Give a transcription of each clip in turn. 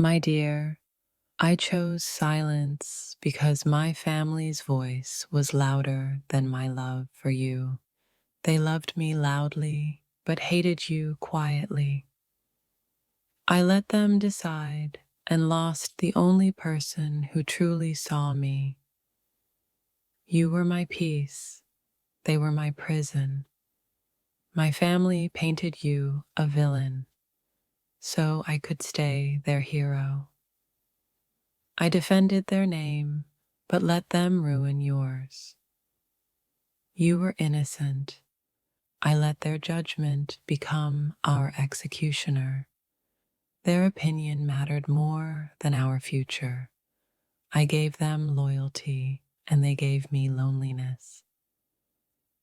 My dear, I chose silence because my family's voice was louder than my love for you. They loved me loudly, but hated you quietly. I let them decide and lost the only person who truly saw me. You were my peace, they were my prison. My family painted you a villain, so I could stay their hero. I defended their name, but let them ruin yours. You were innocent. I let their judgment become our executioner. Their opinion mattered more than our future. I gave them loyalty, and they gave me loneliness.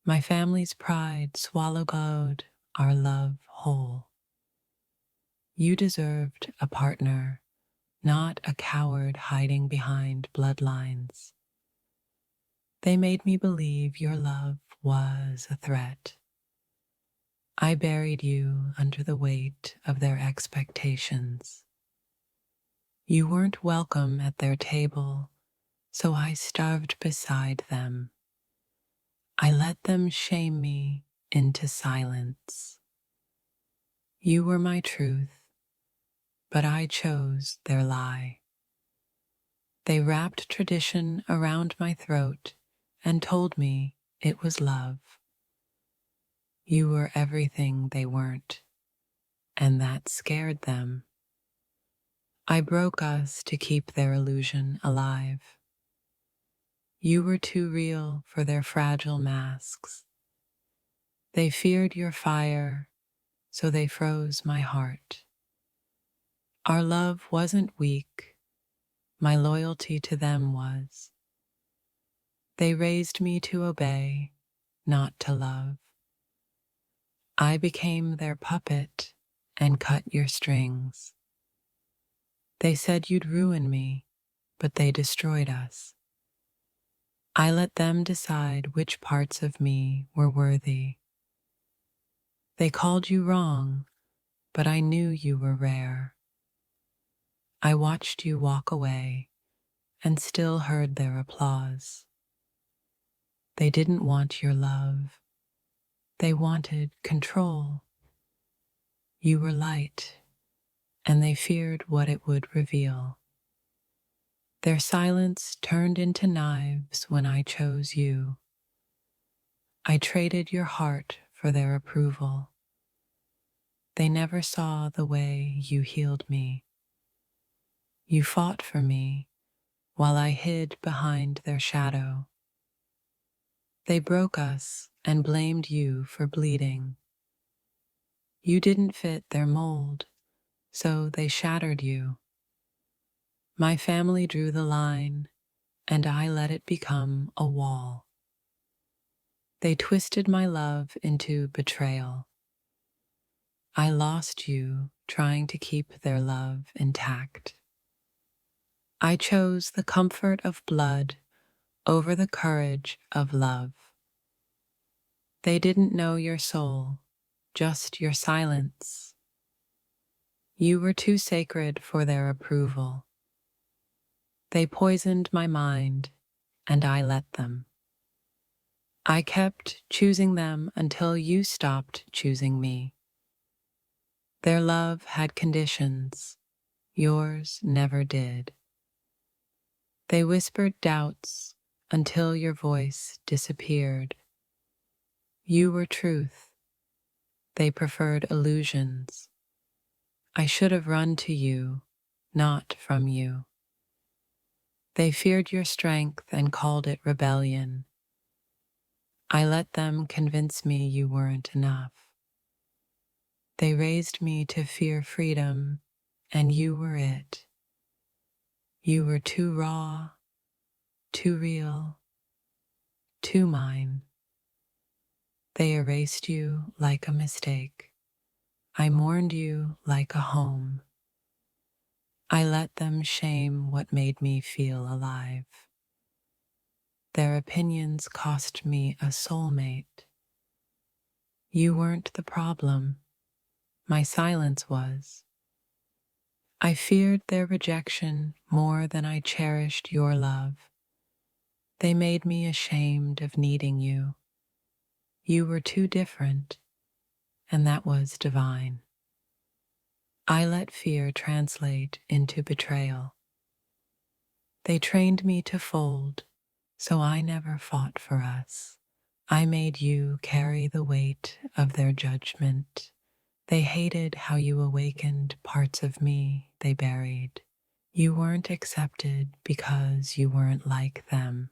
My family's pride swallowed our love whole. You deserved a partner, not a coward hiding behind bloodlines. They made me believe your love was a threat. I buried you under the weight of their expectations. You weren't welcome at their table, so I starved beside them. I let them shame me into silence. You were my truth, but I chose their lie. They wrapped tradition around my throat and told me it was love. You were everything they weren't, and that scared them. I broke us to keep their illusion alive. You were too real for their fragile masks. They feared your fire, so they froze my heart. Our love wasn't weak, my loyalty to them was. They raised me to obey, not to love. I became their puppet and cut your strings. They said you'd ruin me, but they destroyed us. I let them decide which parts of me were worthy. They called you wrong, but I knew you were rare. I watched you walk away and still heard their applause. They didn't want your love. They wanted control. You were light, and they feared what it would reveal. Their silence turned into knives when I chose you. I traded your heart for their approval. They never saw the way you healed me. You fought for me while I hid behind their shadow. They broke us and blamed you for bleeding. You didn't fit their mold, so they shattered you. My family drew the line, and I let it become a wall. They twisted my love into betrayal. I lost you trying to keep their love intact. I chose the comfort of blood over the courage of love. They didn't know your soul, just your silence. You were too sacred for their approval. They poisoned my mind, and I let them. I kept choosing them until you stopped choosing me. Their love had conditions, yours never did. They whispered doubts until your voice disappeared. You were truth. They preferred illusions. I should have run to you, not from you. They feared your strength and called it rebellion. I let them convince me you weren't enough. They raised me to fear freedom, and you were it. You were too raw, too real, too mine. They erased you like a mistake. I mourned you like a home. I let them shame what made me feel alive. Their opinions cost me a soulmate. You weren't the problem. My silence was. I feared their rejection more than I cherished your love. They made me ashamed of needing you. You were too different, and that was divine. I let fear translate into betrayal. They trained me to fold, so I never fought for us. I made you carry the weight of their judgment. They hated how you awakened parts of me they buried. You weren't accepted because you weren't like them,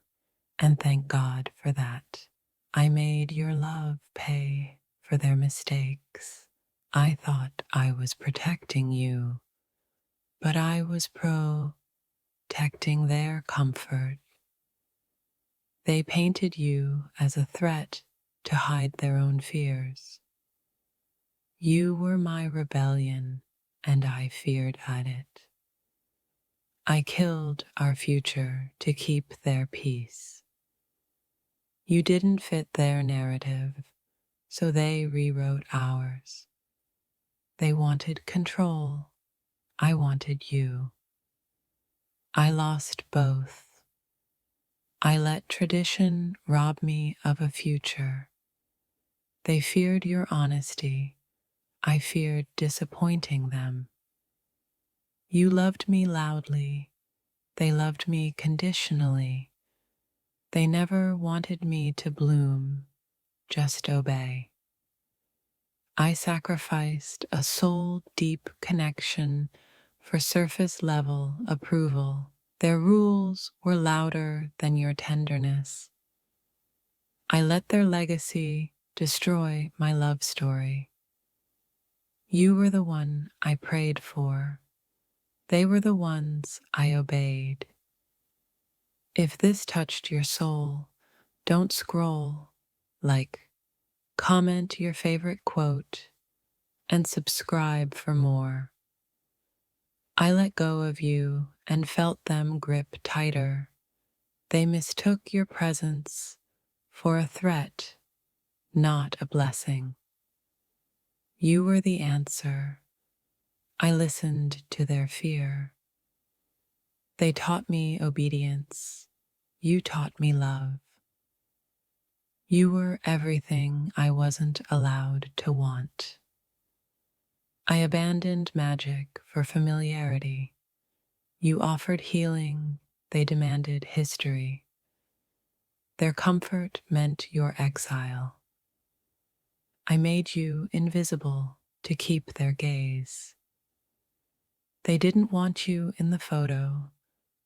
and thank God for that. I made your love pay for their mistakes. I thought I was protecting you, but I was protecting their comfort. They painted you as a threat to hide their own fears. You were my rebellion, and I feared at it. I killed our future to keep their peace. You didn't fit their narrative, so they rewrote ours. They wanted control. I wanted you. I lost both. I let tradition rob me of a future. They feared your honesty. I feared disappointing them. You loved me loudly. They loved me conditionally. They never wanted me to bloom, just obey. I sacrificed a soul deep connection for surface level approval. Their rules were louder than your tenderness. I let their legacy destroy my love story. You were the one I prayed for. They were the ones I obeyed. If this touched your soul, don't scroll. Like, comment your favorite quote, and subscribe for more. I let go of you and felt them grip tighter. They mistook your presence for a threat, not a blessing. You were the answer. I listened to their fear. They taught me obedience. You taught me love. You were everything I wasn't allowed to want. I abandoned magic for familiarity. You offered healing, they demanded history. Their comfort meant your exile. I made you invisible to keep their gaze. They didn't want you in the photo,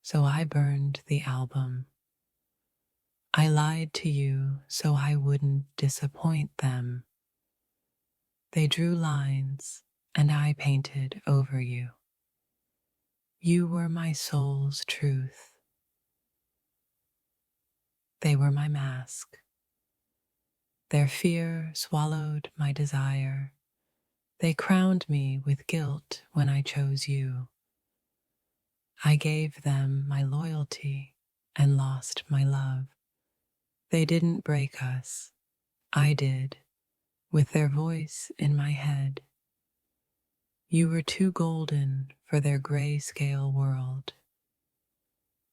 so I burned the album. I lied to you so I wouldn't disappoint them. They drew lines, and I painted over you. You were my soul's truth. They were my mask. Their fear swallowed my desire. They crowned me with guilt when I chose you. I gave them my loyalty and lost my love. They didn't break us. I did, with their voice in my head. You were too golden for their grayscale world.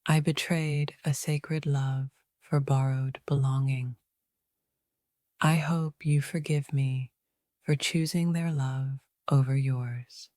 I betrayed a sacred love for borrowed belonging. I hope you forgive me for choosing their love over yours.